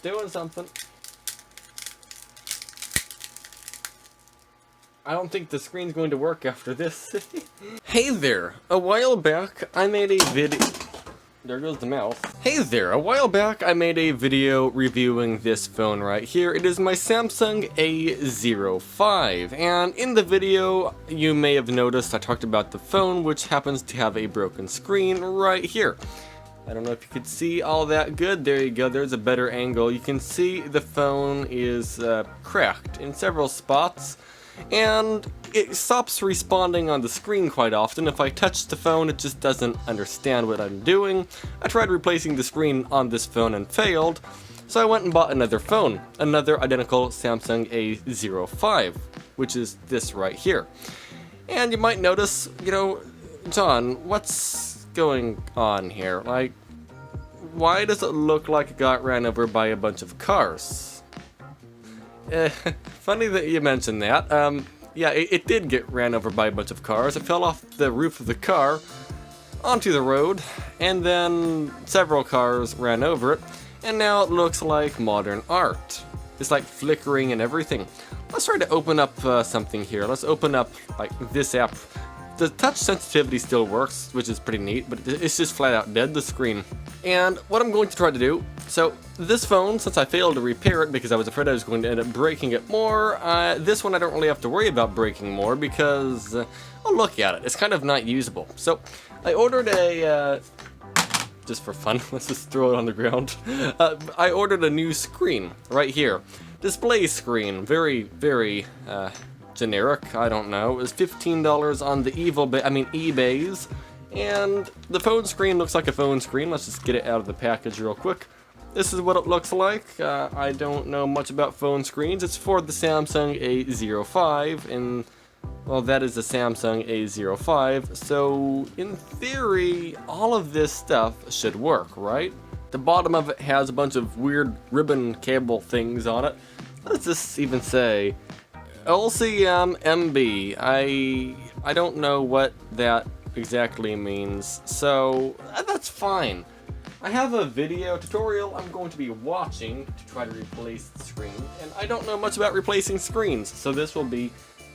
doing something. I don't think the screen's going to work after this. Hey there! A while back, I made a video... There goes the mouse. Hey there! A while back, I made a video reviewing this phone right here. It is my Samsung A05. And in the video, you may have noticed I talked about the phone, which happens to have a broken screen right here. I don't know if you could see all that good. There you go. There's a better angle. You can see the phone is cracked in several spots. And it stops responding on the screen quite often. If I touch the phone, it just doesn't understand what I'm doing. I tried replacing the screen on this phone and failed, so I went and bought another phone, another identical Samsung A05, which is this right here. And you might notice, you know, John, what's going on here? Like, why does it look like it got ran over by a bunch of cars? Funny that you mentioned that. Yeah, it did get ran over by a bunch of cars. It fell off the roof of the car onto the road, and then several cars ran over it, and now it looks like modern art. It's like flickering and everything. Let's try to open up something here. Let's open up like this app. The touch sensitivity still works, which is pretty neat, but it's just flat out dead, the screen. And what I'm going to try to do, so this phone, since I failed to repair it because I was afraid I was going to end up breaking it more, this one I don't really have to worry about breaking more because, oh, look at it, it's kind of not usable. So I ordered a, just for fun, let's just throw it on the ground. I ordered a new screen right here. Display screen, very generic, I don't know. It was $15 on the eBay's, and the phone screen looks like a phone screen. Let's just get it out of the package real quick. This is what it looks like. I don't know much about phone screens. It's for the Samsung A05, and well, that is the Samsung A05, so in theory, all of this stuff should work, right? The bottom of it has a bunch of weird ribbon cable things on it. What does this even say? LCMMB. I don't know what that exactly means, so that's fine. I have a video tutorial I'm going to be watching to try to replace the screen, and I don't know much about replacing screens, so this will be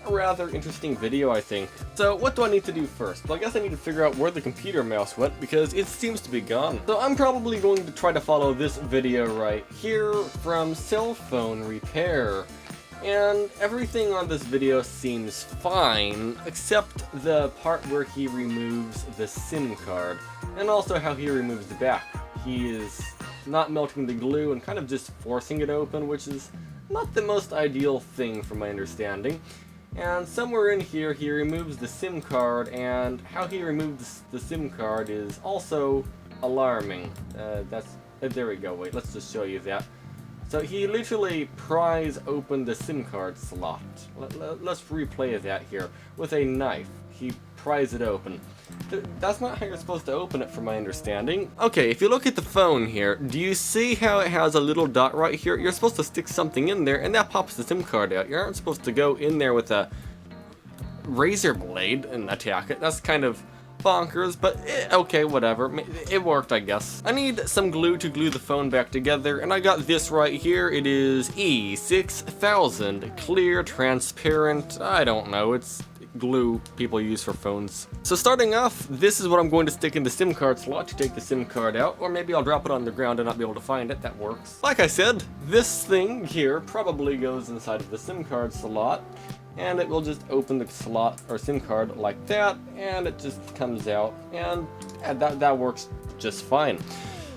a rather interesting video, I think. So what do I need to do first? Well, I guess I need to figure out where the computer mouse went, because it seems to be gone. So I'm probably going to try to follow this video right here from cell phone repair. And everything on this video seems fine, except the part where he removes the SIM card, and also how he removes the back. He is not melting the glue and kind of just forcing it open, which is not the most ideal thing from my understanding. And somewhere in here, he removes the SIM card, and how he removes the SIM card is also alarming. There we go, wait, let's just show you that. So he literally pries open the SIM card slot. Let's replay that here. With a knife, he pries it open. That's not how you're supposed to open it from my understanding. Okay, if you look at the phone here, do you see how it has a little dot right here? You're supposed to stick something in there and that pops the SIM card out. You aren't supposed to go in there with a razor blade and attack it. That's kind of bonkers, but okay, whatever. It worked, I guess. I need some glue to glue the phone back together, and I got this right here. It is E6000 clear, transparent, I don't know, it's glue people use for phones. So starting off, this is what I'm going to stick in the SIM card slot to take the SIM card out, or maybe I'll drop it on the ground and not be able to find it. That works. Like I said, this thing here probably goes inside of the SIM card slot, and it will just open the slot or SIM card like that, and it just comes out, and that works just fine.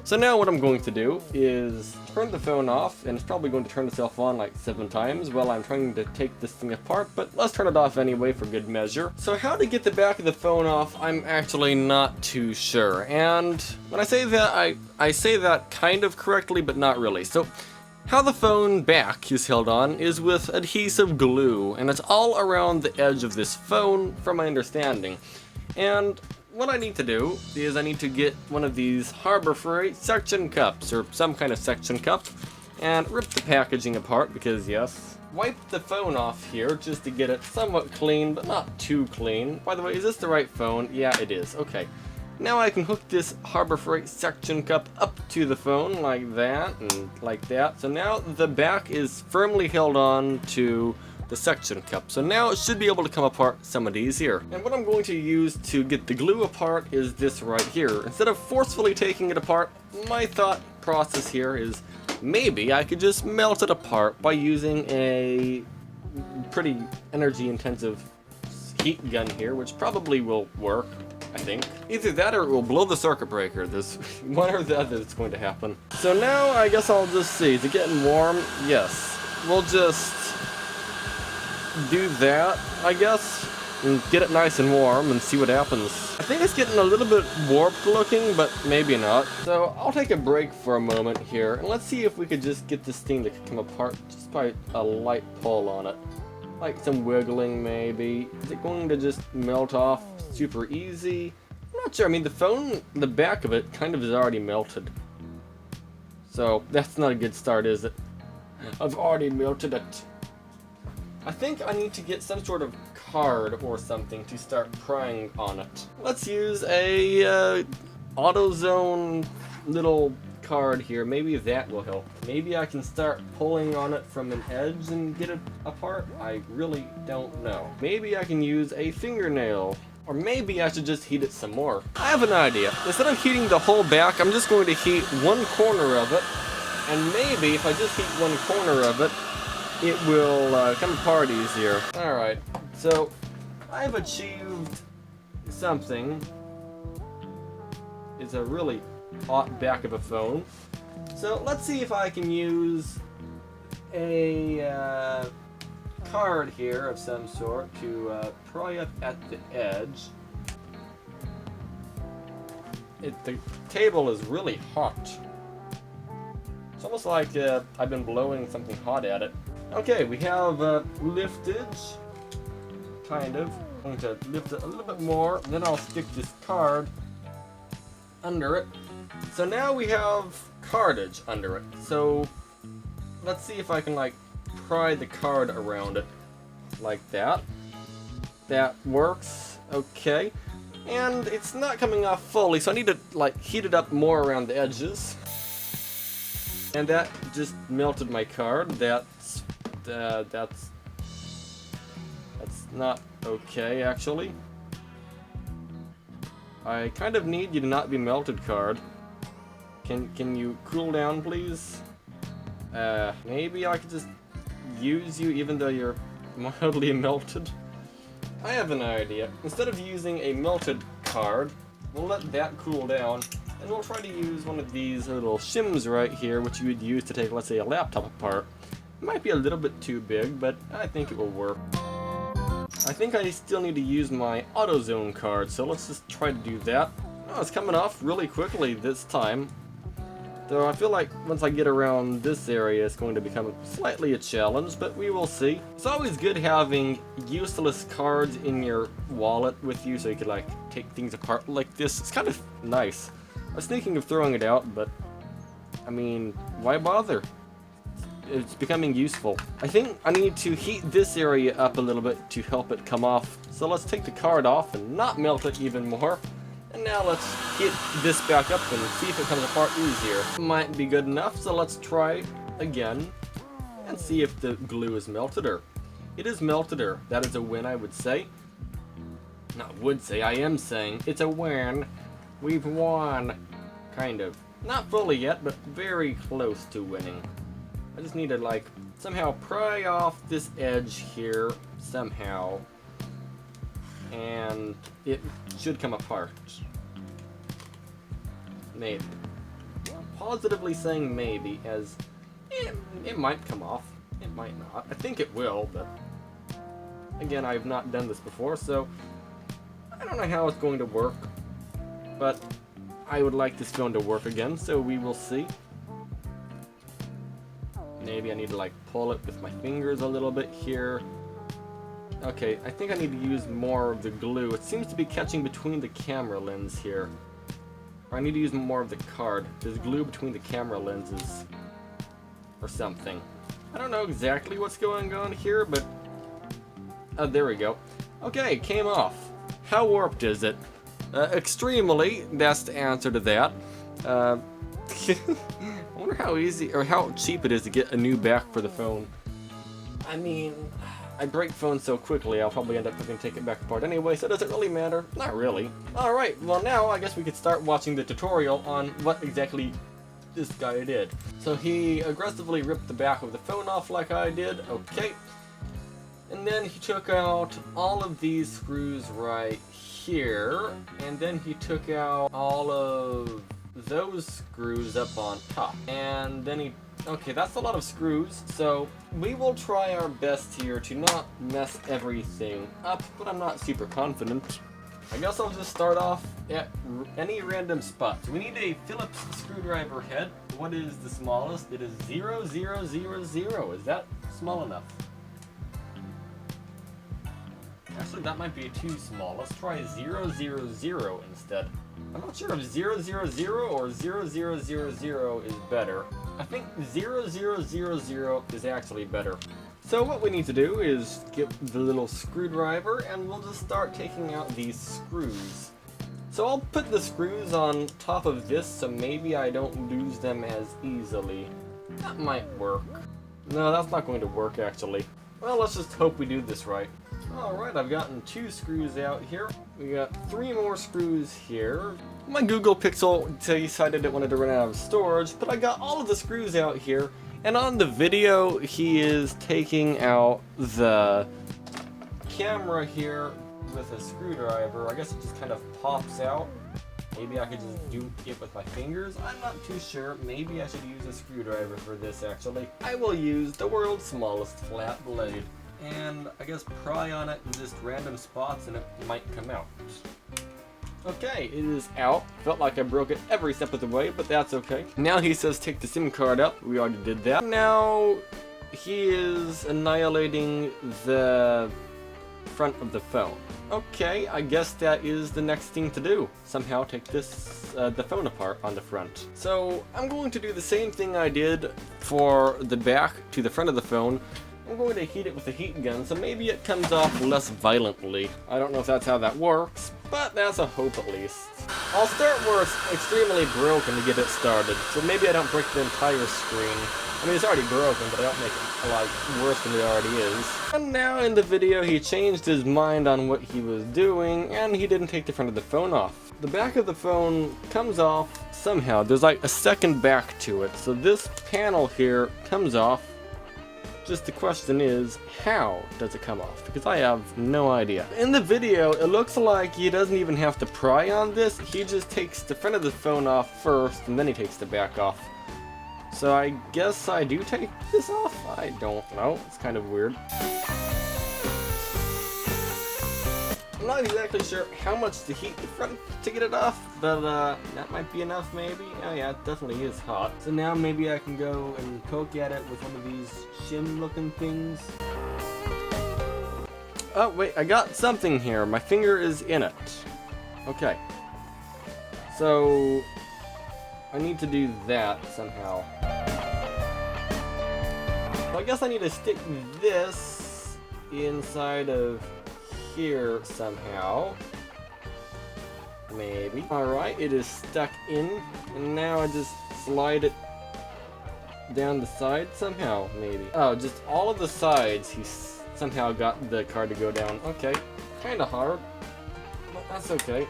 So now what I'm going to do is turn the phone off, and it's probably going to turn itself on like 7 times while I'm trying to take this thing apart, but let's turn it off anyway for good measure. So how to get the back of the phone off, I'm actually not too sure, and when I say that, I say that kind of correctly, but not really. So how the phone back is held on is with adhesive glue, and it's all around the edge of this phone from my understanding. And what I need to do is I need to get one of these Harbor Freight suction cups, or some kind of suction cup, and rip the packaging apart because yes. Wipe the phone off here just to get it somewhat clean, but not too clean. By the way, is this the right phone? Yeah, it is. Okay. Now I can hook this Harbor Freight suction cup up to the phone like that and like that. So now the back is firmly held on to the suction cup. So now it should be able to come apart somewhat easier. And what I'm going to use to get the glue apart is this right here. Instead of forcefully taking it apart, my thought process here is maybe I could just melt it apart by using a pretty energy intensive heat gun here, which probably will work. I think. Either that or it will blow the circuit breaker. There's one or the other that's going to happen. So now I guess I'll just see. Is it getting warm? Yes. We'll just do that, I guess, and get it nice and warm and see what happens. I think it's getting a little bit warped looking, but maybe not. So I'll take a break for a moment here, and let's see if we could just get this thing to come apart just by a light pull on it. Like some wiggling maybe. Is it going to just melt off super easy? I'm not sure. I mean, the phone, the back of it kind of is already melted. So that's not a good start, is it? I've already melted it. I think I need to get some sort of card or something to start prying on it. Let's use a AutoZone little card here. Maybe that will help. Maybe I can start pulling on it from an edge and get it apart. I really don't know. Maybe I can use a fingernail. Or maybe I should just heat it some more. I have an idea. Instead of heating the whole back, I'm just going to heat one corner of it. And maybe if I just heat one corner of it, it will come apart easier. Alright, so I've achieved something. It's a really hot back of a phone. So let's see if I can use a card here of some sort to pry up at the edge. The table is really hot. It's almost like I've been blowing something hot at it. Okay, we have liftage, kind of. I'm going to lift it a little bit more, then I'll stick this card under it. So now we have cardage under it. So let's see if I can like pry the card around it like that. That works. Okay. And it's not coming off fully, so I need to like heat it up more around the edges. And that just melted my card. That's not okay, actually. I kind of need you to not be melted, card. Can you cool down, please? Maybe I could just use you even though you're mildly melted. I have an idea. Instead of using a melted card, we'll let that cool down, and we'll try to use one of these little shims right here, which you would use to take, let's say, a laptop apart. It might be a little bit too big, but I think it will work. I think I still need to use my AutoZone card, so let's just try to do that. Oh, it's coming off really quickly this time. Though I feel like once I get around this area, it's going to become slightly a challenge, but we will see. It's always good having useless cards in your wallet with you so you can like take things apart like this. It's kind of nice. I was thinking of throwing it out, but I mean, why bother? It's becoming useful. I think I need to heat this area up a little bit to help it come off. So let's take the card off and not melt it even more. And now let's heat this back up and see if it comes apart easier. Might be good enough, so let's try again and see if the glue is melted or it is melted or that is a win, I would say. Not would say, I am saying it's a win. We've won. Kind of. Not fully yet, but very close to winning. I just need to like somehow pry off this edge here somehow. And it should come apart. Maybe. I'm positively saying maybe, as it might come off. It might not. I think it will, but again, I have not done this before, so I don't know how it's going to work. But I would like this phone to work again, so we will see. Maybe I need to like pull it with my fingers a little bit here. Okay, I think I need to use more of the glue. It seems to be catching between the camera lens here. Or I need to use more of the card. There's glue between the camera lenses. Or something. I don't know exactly what's going on here, but... oh, there we go. Okay, it came off. How warped is it? Extremely, that's the answer to that. I wonder how easy or how cheap it is to get a new back for the phone. I mean, I break phones so quickly, I'll probably end up having to take it back apart anyway, so does it really matter? Not really. Alright, well now I guess we could start watching the tutorial on what exactly this guy did. So he aggressively ripped the back of the phone off like I did, okay. And then he took out all of these screws right here, and then he took out all of those screws up on top. And then he... Okay, that's a lot of screws, so we will try our best here to not mess everything up, but I'm not super confident. I guess I'll just start off at any random spot. So we need a Phillips screwdriver head. What is the smallest? It is 0.000. Is that small enough? Actually, that might be too small. Let's try 0.000 instead. I'm not sure if 0.000 or 0.000 is better. I think 0.000 is actually better. So what we need to do is get the little screwdriver and we'll just start taking out these screws. So I'll put the screws on top of this so maybe I don't lose them as easily. That might work. No, that's not going to work actually. Well, let's just hope we do this right. Alright, I've gotten 2 screws out here. We got 3 more screws here. My Google Pixel decided it wanted to run out of storage, but I got all of the screws out here. And on the video, he is taking out the camera here with a screwdriver. I guess it just kind of pops out. Maybe I could just do it with my fingers. I'm not too sure. Maybe I should use a screwdriver for this actually. I will use the world's smallest flat blade. And I guess pry on it in just random spots and it might come out. Okay, it is out. Felt like I broke it every step of the way, but that's okay. Now he says take the SIM card out. We already did that. Now he is annihilating the front of the phone. Okay, I guess that is the next thing to do. Somehow take this, the phone apart on the front. So I'm going to do the same thing I did for the back to the front of the phone. I'm going to heat it with a heat gun, so maybe it comes off less violently. I don't know if that's how that works, but that's a hope at least. I'll start where it's extremely broken to get it started, so maybe I don't break the entire screen. I mean, it's already broken, but I don't make it a lot worse than it already is. And now in the video, he changed his mind on what he was doing, and he didn't take the front of the phone off. The back of the phone comes off somehow. There's like a second back to it, so this panel here comes off. Just the question is, how does it come off? Because I have no idea. In the video, it looks like he doesn't even have to pry on this. He just takes the front of the phone off first, and then he takes the back off. So I guess I do take this off? I don't know. It's kind of weird. I'm not exactly sure how much to heat the front to get it off, but that might be enough maybe. Oh yeah, it definitely is hot. So now maybe I can go and poke at it with one of these shim looking things. Oh wait, I got something here. My finger is in it. Okay. So I need to do that somehow. So I guess I need to stick this inside of here somehow. Maybe. Alright, it is stuck in, and now I just slide it down the side somehow, maybe. Oh, just all of the sides he somehow got the card to go down. Okay, kinda hard, but that's okay.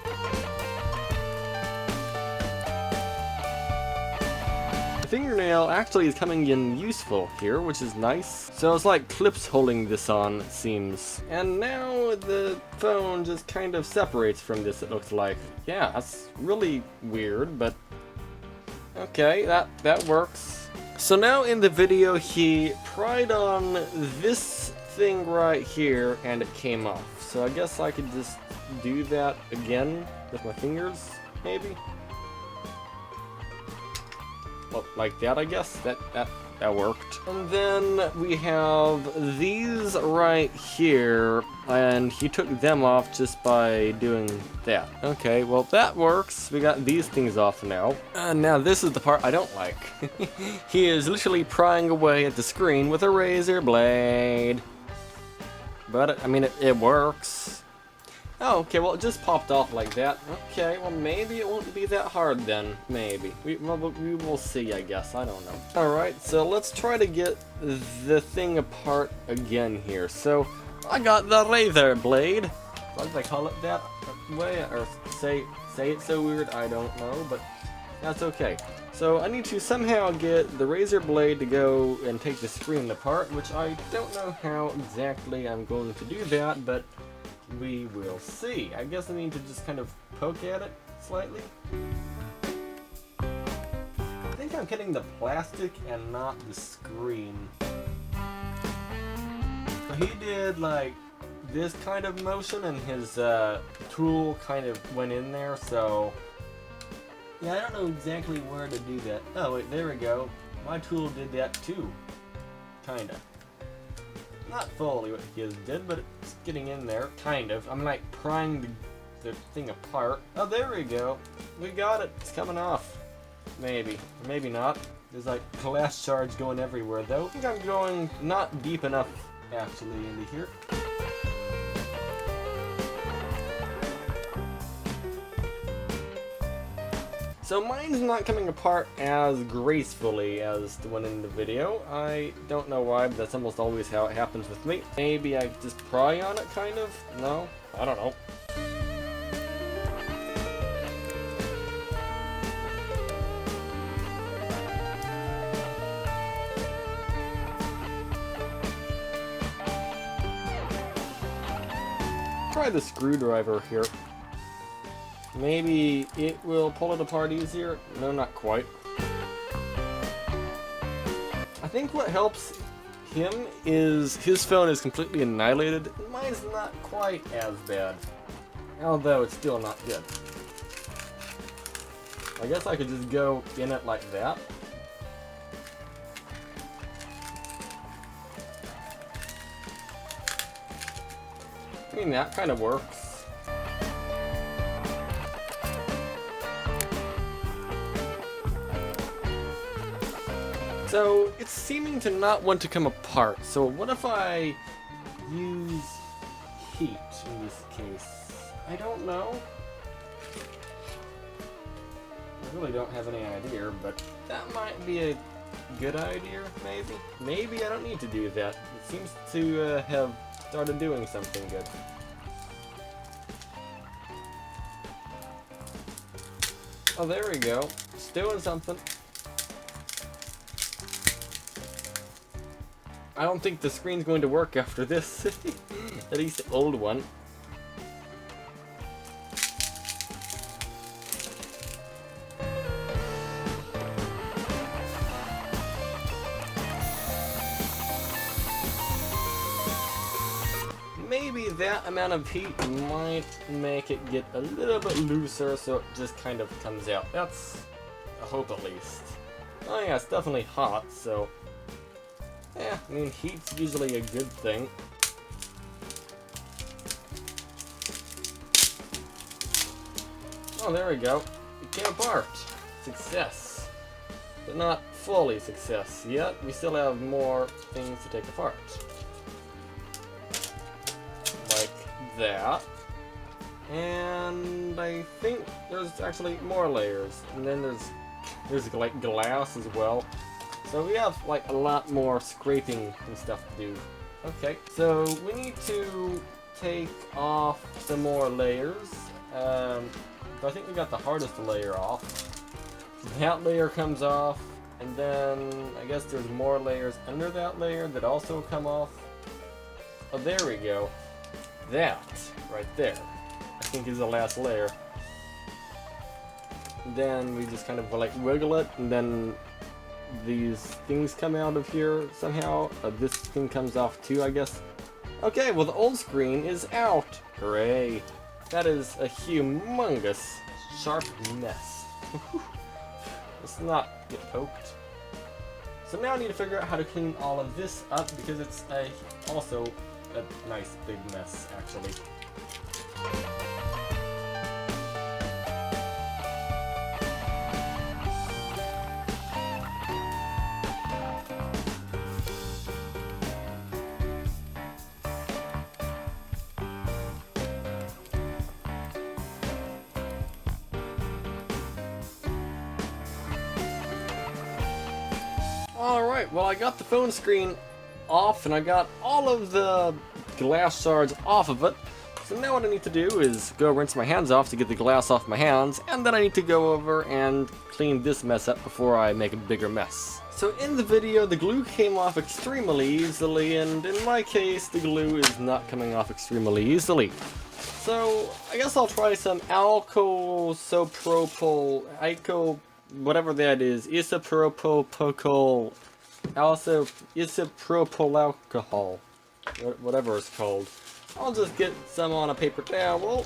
The fingernail actually is coming in useful here, which is nice. So it's like clips holding this on, it seems. And now the phone just kind of separates from this, it looks like. Yeah, that's really weird, but okay, that works. So now in the video, he pried on this thing right here, and it came off. So I guess I could just do that again with my fingers, maybe? Well, like that, I guess. That worked. And then we have these right here, and he took them off just by doing that. Okay, well that works. We got these things off now. And now this is the part I don't like. He is literally prying away at the screen with a razor blade. But, I mean, it works. Oh, okay, well, it just popped off like that. Okay, well, maybe it won't be that hard then. Maybe. We will see, I guess. I don't know. Alright, so let's try to get the thing apart again here. So, I got the razor blade. Why did I call it that way? Or say it so weird? I don't know, but that's okay. So, I need to somehow get the razor blade to go and take the screen apart, which I don't know how exactly I'm going to do that, but we will see. I guess I need to just kind of poke at it slightly. I think I'm hitting the plastic and not the screen. So he did like this kind of motion and his tool kind of went in there, so yeah, I don't know exactly where to do that. Oh wait, there we go. My tool did that too. Kinda. Not fully what his did, but it's getting in there, kind of. I'm like prying the thing apart. Oh, there we go. We got it. It's coming off. Maybe. Or maybe not. There's like glass shards going everywhere, though. I think I'm going not deep enough, actually, into here. So mine's not coming apart as gracefully as the one in the video. I don't know why, but that's almost always how it happens with me. Maybe I just pry on it, kind of? No? I don't know. Try the screwdriver here. Maybe it will pull it apart easier? No, not quite. I think what helps him is his phone is completely annihilated. Mine's not quite as bad. Although it's still not good. I guess I could just go in it like that. I mean, that kind of works. So, it's seeming to not want to come apart. So, what if I use heat in this case? I don't know. I really don't have any idea, but that might be a good idea, maybe? Maybe I don't need to do that. It seems to have started doing something good. Oh, there we go. It's doing something. I don't think the screen's going to work after this. At least the old one. Maybe that amount of heat might make it get a little bit looser so it just kind of comes out. That's a hope at least. Oh yeah, it's definitely hot, so yeah, I mean, heat's usually a good thing. Oh, there we go. It came apart. Success. But not fully success yet. We still have more things to take apart. Like that. And I think there's actually more layers. And then there's like glass as well. So we have like a lot more scraping and stuff to do. Okay, so we need to take off some more layers. So I think we got the hardest layer off. That layer comes off, and then I guess there's more layers under that layer that also come off. Oh, there we go. That right there, I think is the last layer. Then we just kind of like wiggle it, and then these things come out of here somehow. This thing comes off too, I guess. Okay, well the old screen is out. Hooray. That is a humongous sharp mess. Let's not get poked. So now I need to figure out how to clean all of this up because it's also a nice big mess actually. Alright, well I got the phone screen off and I got all of the glass shards off of it. So now what I need to do is go rinse my hands off to get the glass off my hands, and then I need to go over and clean this mess up before I make a bigger mess. So in the video, the glue came off extremely easily, and in my case, the glue is not coming off extremely easily. So I guess I'll try some alcohol, whatever that is, isopropyl alcohol, whatever it's called. I'll just get some on a paper towel.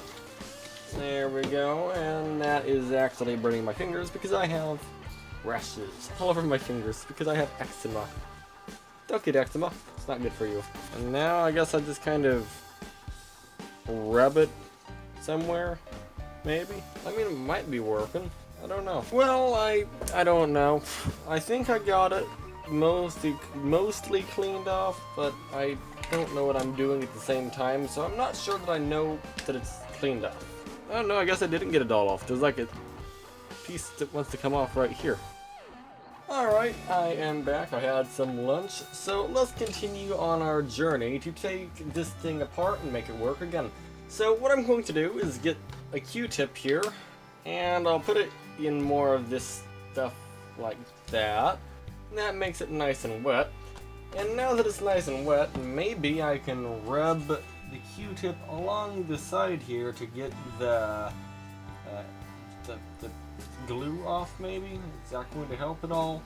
There we go, and that is actually burning my fingers because I have rashes all over my fingers because I have eczema. Don't get eczema, it's not good for you. And now I guess I just kind of rub it somewhere, maybe? I mean, it might be working, I don't know. Well, I don't know. I think I got it mostly cleaned off, but I don't know what I'm doing at the same time, so I'm not sure that I know that it's cleaned off. I don't know, I guess I didn't get it all off. There's like a piece that wants to come off right here. Alright, I am back. I had some lunch, so let's continue on our journey to take this thing apart and make it work again. So what I'm going to do is get a Q-tip here, and I'll put it in more of this stuff like that. And that makes it nice and wet. And now that it's nice and wet, maybe I can rub the Q-tip along the side here to get the glue off, maybe? Is that going to help at all?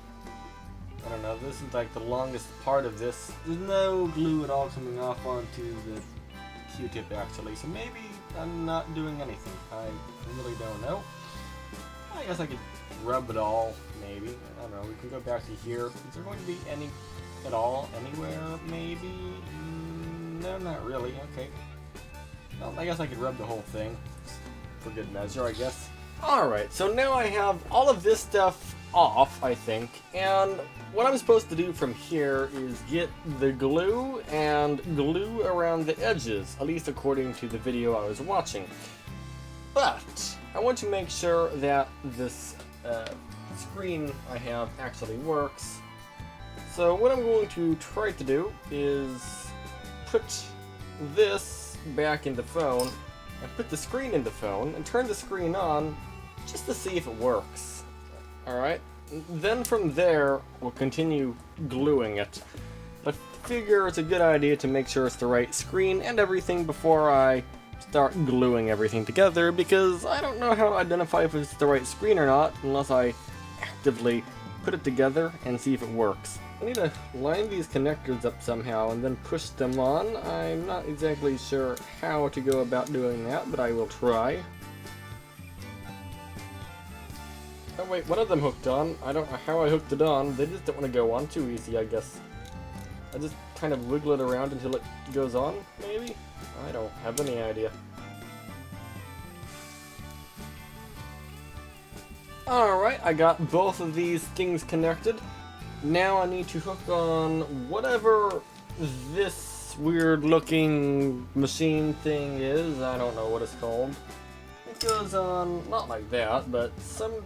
I don't know, this is like the longest part of this. There's no glue at all coming off onto the Q-tip actually, so maybe I'm not doing anything. I really don't know. I guess I could rub it all, maybe. I don't know, we can go back to here. Is there going to be any at all anywhere, maybe? No, not really. Okay. Well, I guess I could rub the whole thing for good measure, I guess. Alright, so now I have all of this stuff off, I think, and what I'm supposed to do from here is get the glue and glue around the edges, at least according to the video I was watching. But I want to make sure that this screen I have actually works. So what I'm going to try to do is put this back in the phone and put the screen in the phone and turn the screen on just to see if it works. Alright, then from there we'll continue gluing it. I figure it's a good idea to make sure it's the right screen and everything before I start gluing everything together, because I don't know how to identify if it's the right screen or not unless I actively put it together and see if it works. I need to line these connectors up somehow and then push them on. I'm not exactly sure how to go about doing that, but I will try. Oh wait, one of them hooked on. I don't know how I hooked it on. They just don't want to go on too easy, I guess. I just kind of wiggle it around until it goes on, maybe? I don't have any idea. Alright, I got both of these things connected. Now I need to hook on whatever this weird looking machine thing is. I don't know what it's called. It goes on, not like that, but some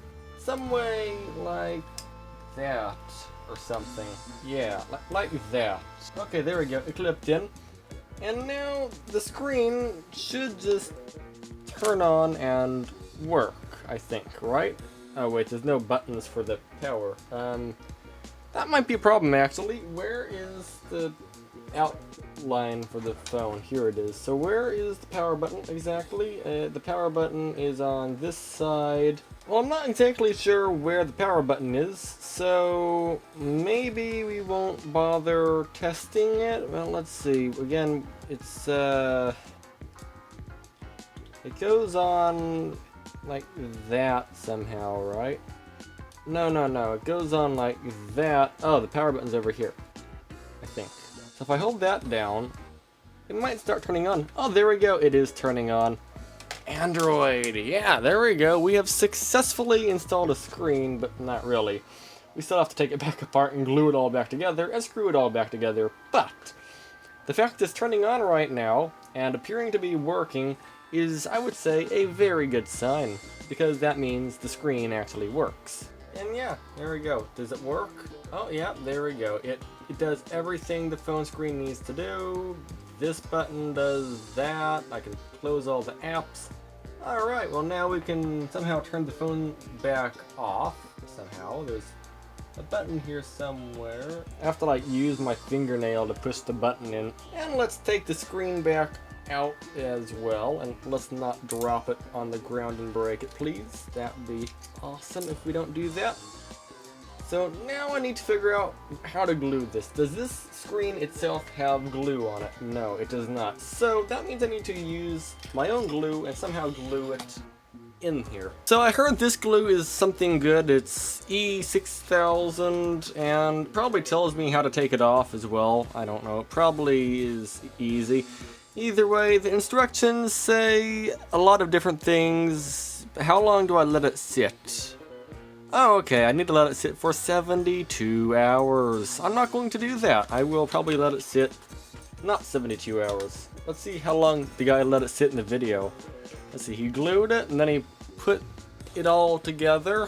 way like that or something. Yeah, like that. Okay, there we go, it clipped in. And now the screen should just turn on and work, I think, right? Oh wait, there's no buttons for the power. That might be a problem actually. Where is the outline for the phone? Here it is. So where is the power button exactly? The power button is on this side. Well, I'm not exactly sure where the power button is, so maybe we won't bother testing it. Well, let's see. Again, it's it goes on like that somehow, right? No, it goes on like that. Oh, the power button's over here, I think. So if I hold that down, it might start turning on. Oh, there we go, it is turning on. Android, yeah, there we go. We have successfully installed a screen, but not really. We still have to take it back apart and glue it all back together and screw it all back together, but the fact it's turning on right now and appearing to be working is, I would say, a very good sign, because that means the screen actually works. And yeah, there we go. Does it work? Oh yeah, there we go. It does everything the phone screen needs to do. This button does that. I can close all the apps. Alright, well now we can somehow turn the phone back off. Somehow. There's a button here somewhere. I have to like use my fingernail to push the button in. And let's take the screen back out as well, and let's not drop it on the ground and break it, please. That'd be awesome if we don't do that. So now I need to figure out how to glue this. Does this screen itself have glue on it? No, it does not. So that means I need to use my own glue and somehow glue it in here. So I heard this glue is something good. It's E6000 and probably tells me how to take it off as well. I don't know. It probably is easy. Either way, the instructions say a lot of different things. How long do I let it sit? Oh, okay, I need to let it sit for 72 hours. I'm not going to do that. I will probably let it sit, not 72 hours. Let's see how long the guy let it sit in the video. Let's see, he glued it, and then he put it all together.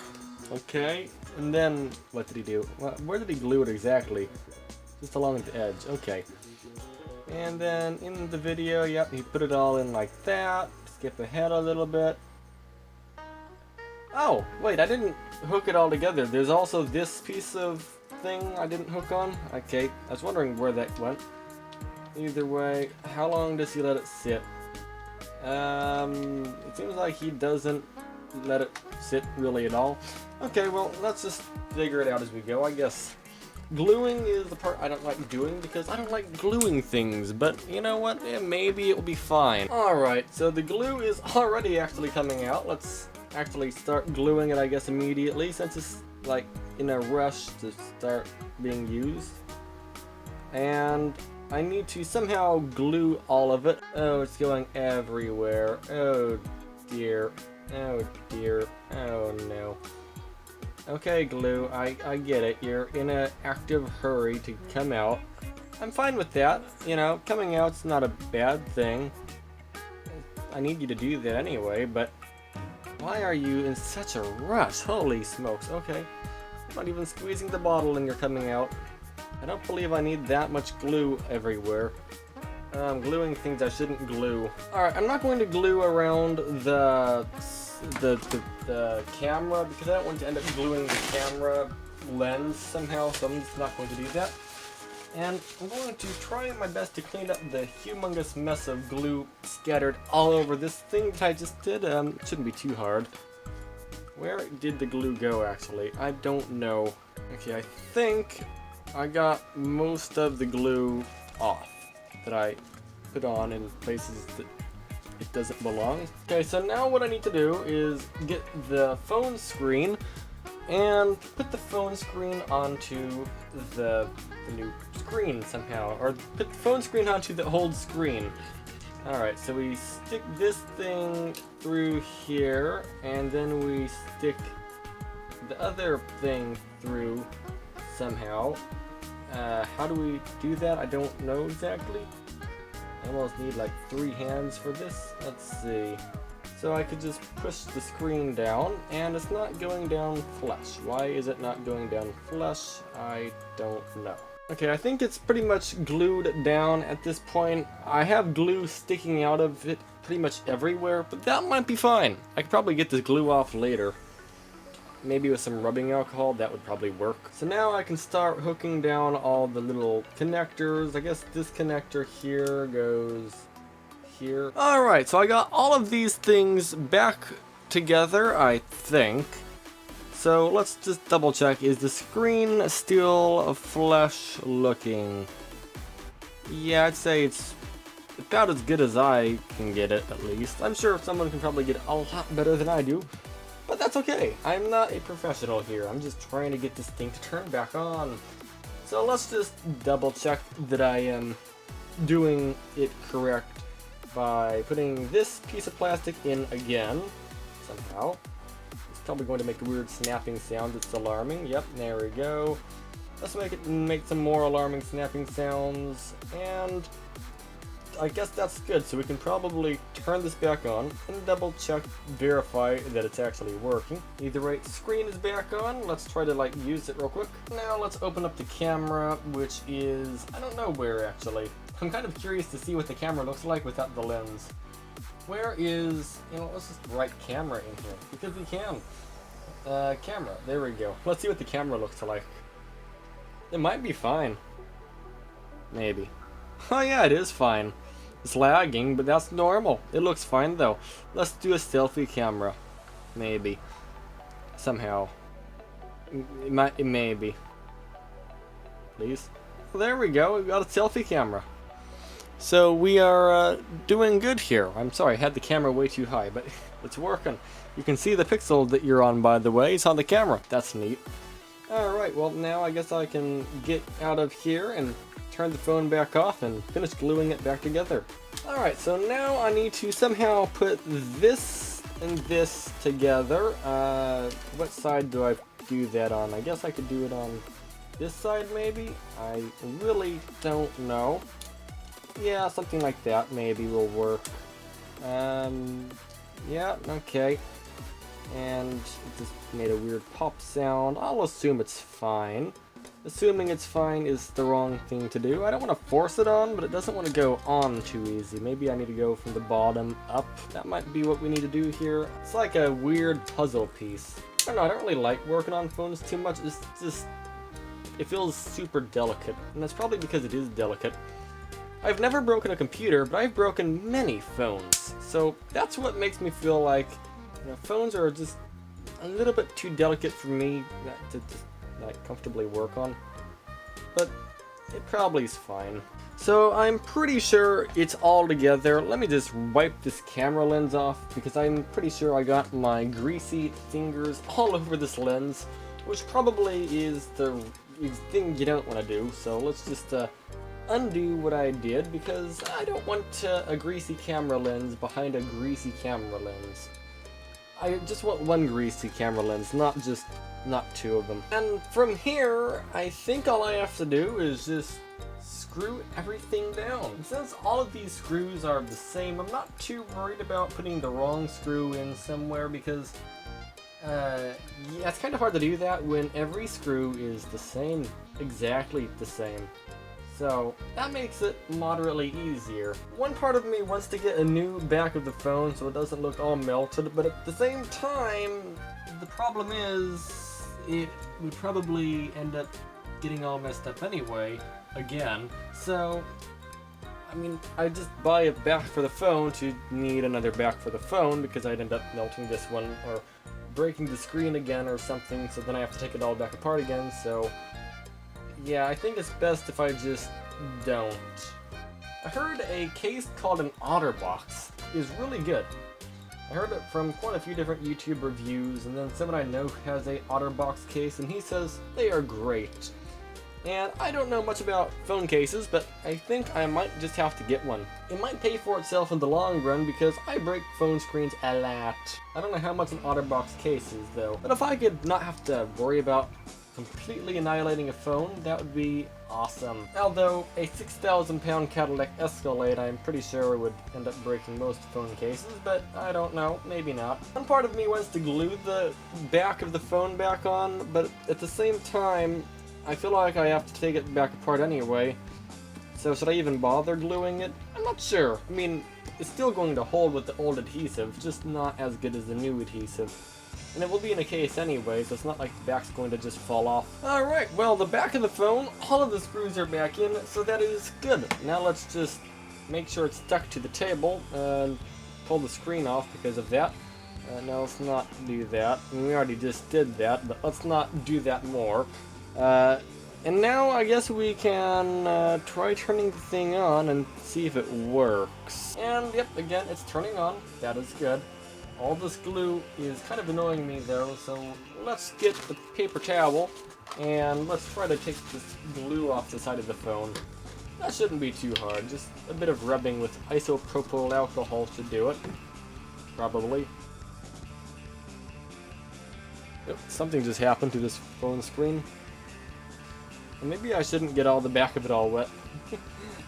Okay, and then, what did he do? Where did he glue it exactly? Just along the edge, okay. And then in the video, yep, he put it all in like that. Skip ahead a little bit. Oh, wait, I didn't hook it all together. There's also this piece of thing I didn't hook on. Okay, I was wondering where that went. Either way, how long does he let it sit? It seems like he doesn't let it sit really at all. Okay, well, let's just figure it out as we go, I guess. Gluing is the part I don't like doing because I don't like gluing things, but you know what? Maybe it will be fine. Alright, so the glue is already actually coming out. Let's actually start gluing it, I guess, immediately since it's like in a rush to start being used. And I need to somehow glue all of it. Oh, it's going everywhere. Oh dear. Oh dear. Oh no. Okay, glue, I get it. You're in an active hurry to come out. I'm fine with that. You know, coming out's not a bad thing. I need you to do that anyway, but why are you in such a rush? Holy smokes. Okay. I'm not even squeezing the bottle and you're coming out. I don't believe I need that much glue everywhere. I'm gluing things I shouldn't glue. Alright, I'm not going to glue around the camera because I don't want to end up gluing the camera lens somehow, so I'm just not going to do that. And I'm going to try my best to clean up the humongous mess of glue scattered all over this thing that I just did. It shouldn't be too hard. Where did the glue go, actually? I don't know. Okay, I think I got most of the glue off that I put on in places that it doesn't belong. Okay, so now what I need to do is get the phone screen and put the phone screen onto the new screen somehow, or put the phone screen onto the old screen. Alright, so we stick this thing through here, and then we stick the other thing through somehow. How do we do that? I don't know exactly. I almost need like 3 hands for this. Let's see. So I could just push the screen down, and it's not going down flush. Why is it not going down flush? I don't know. Okay, I think it's pretty much glued down at this point. I have glue sticking out of it pretty much everywhere, but that might be fine. I could probably get this glue off later. Maybe with some rubbing alcohol, that would probably work. So now I can start hooking down all the little connectors. I guess this connector here goes here. Alright, so I got all of these things back together, I think. So let's just double check. Is the screen still flush looking? Yeah, I'd say it's about as good as I can get it, at least. I'm sure someone can probably get it a lot better than I do. But that's okay. I'm not a professional here. I'm just trying to get this thing to turn back on. So let's just double check that I am doing it correct by putting this piece of plastic in again, somehow. It's probably going to make a weird snapping sound that's alarming. Yep, there we go. Let's make some more alarming snapping sounds. And I guess that's good, so we can probably turn this back on and double check, verify that it's actually working. Either way, screen is back on. Let's try to like use it real quick. Now let's open up the camera, which is, I don't know where actually. I'm kind of curious to see what the camera looks like without the lens. Where is, let's just write camera in here, because we can. Camera, there we go. Let's see what the camera looks like. It might be fine. Maybe. Oh yeah, it is fine. It's lagging, but that's normal. It looks fine though. Let's do a selfie camera. Maybe. Somehow. It maybe. Please. Well, there we go. We got a selfie camera. So we are doing good here. I'm sorry, I had the camera way too high, but it's working. You can see the pixel that you're on, by the way. It's on the camera. That's neat. Alright, well now I guess I can get out of here and turn the phone back off and finish gluing it back together. Alright, so now I need to somehow put this and this together. What side do I do that on? I guess I could do it on this side maybe? I really don't know. Yeah, something like that maybe will work. Yeah, okay. And it just made a weird pop sound. I'll assume it's fine. Assuming it's fine is the wrong thing to do. I don't want to force it on, but it doesn't want to go on too easy. Maybe I need to go from the bottom up. That might be what we need to do here. It's like a weird puzzle piece. I don't know, I don't really like working on phones too much. It's just, it feels super delicate. And that's probably because it is delicate. I've never broken a computer, but I've broken many phones. So that's what makes me feel like phones are just a little bit too delicate for me to just like comfortably work on. But it probably is fine. So I'm pretty sure it's all together. Let me just wipe this camera lens off because I'm pretty sure I got my greasy fingers all over this lens, which probably is the thing you don't want to do. So let's just undo what I did because I don't want a greasy camera lens behind a greasy camera lens. I just want one greasy camera lens, not two of them. And from here, I think all I have to do is just screw everything down. And since all of these screws are the same, I'm not too worried about putting the wrong screw in somewhere because yeah, it's kind of hard to do that when every screw is the same, exactly the same. So that makes it moderately easier. One part of me wants to get a new back of the phone so it doesn't look all melted, but at the same time, the problem is it would probably end up getting all messed up anyway, again. So, I mean, I just buy a back for the phone to need another back for the phone because I'd end up melting this one or breaking the screen again or something, so then I have to take it all back apart again, so yeah, I think it's best if I just don't. I heard a case called an OtterBox is really good. I heard it from quite a few different YouTube reviews, and then someone I know has a OtterBox case, and he says they are great. And I don't know much about phone cases, but I think I might just have to get one. It might pay for itself in the long run because I break phone screens a lot. I don't know how much an OtterBox case is though, but if I could not have to worry about completely annihilating a phone, that would be awesome. Although a 6,000 pound Cadillac Escalade, I'm pretty sure would end up breaking most phone cases, but I don't know, maybe not. One part of me wants to glue the back of the phone back on, but at the same time, I feel like I have to take it back apart anyway. So should I even bother gluing it? I'm not sure. I mean, it's still going to hold with the old adhesive, just not as good as the new adhesive. And it will be in a case anyway, so it's not like the back's going to just fall off. Alright, well, the back of the phone, all of the screws are back in, so that is good. Now let's just make sure it's stuck to the table and pull the screen off because of that. Now let's not do that. I mean, we already just did that, but let's not do that more. And now I guess we can try turning the thing on and see if it works. And yep, again, it's turning on. That is good. All this glue is kind of annoying me though, so let's get the paper towel and let's try to take this glue off the side of the phone. That shouldn't be too hard, just a bit of rubbing with isopropyl alcohol should do it. Probably. Yep, something just happened to this phone screen. And maybe I shouldn't get all the back of it all wet.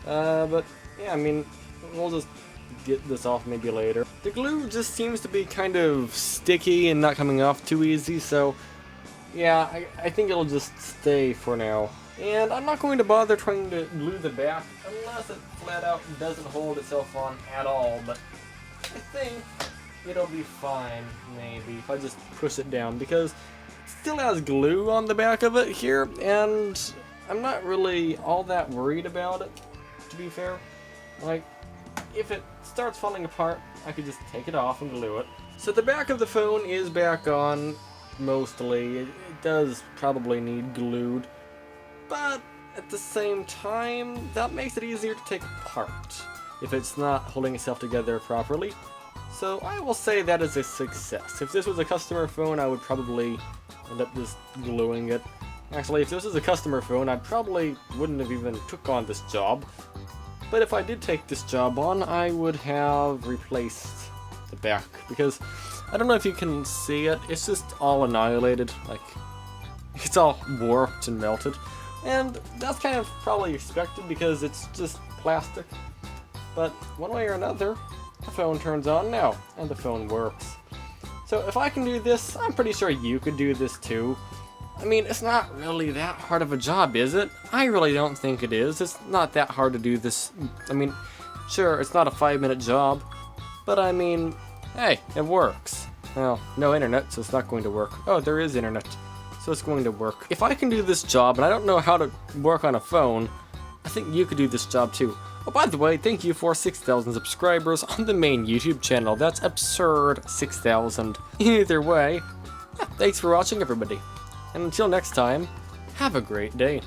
But yeah, I mean, we'll just get this off maybe later. The glue just seems to be kind of sticky and not coming off too easy, so yeah, I think it'll just stay for now. And I'm not going to bother trying to glue the back unless it flat out doesn't hold itself on at all, but I think it'll be fine, maybe, if I just push it down, because it still has glue on the back of it here, and I'm not really all that worried about it, to be fair. Like, if it starts falling apart, I could just take it off and glue it. So the back of the phone is back on, mostly. It does probably need glued, but at the same time, that makes it easier to take apart if it's not holding itself together properly. So I will say that is a success. If this was a customer phone, I would probably end up just gluing it. Actually, if this was a customer phone, I probably wouldn't have even took on this job. But if I did take this job on, I would have replaced the back, because I don't know if you can see it, it's just all annihilated, like, it's all warped and melted. And that's kind of probably expected because it's just plastic. But one way or another, the phone turns on now, and the phone works. So if I can do this, I'm pretty sure you could do this too. I mean, it's not really that hard of a job, is it? I really don't think it is. It's not that hard to do this. I mean, sure, it's not a 5-minute job, but I mean, hey, it works. Well, no internet, so it's not going to work. Oh, there is internet, so it's going to work. If I can do this job, and I don't know how to work on a phone, I think you could do this job too. Oh, by the way, thank you for 6,000 subscribers on the main YouTube channel. That's absurd, 6,000. Either way, yeah, thanks for watching, everybody. And until next time, have a great day.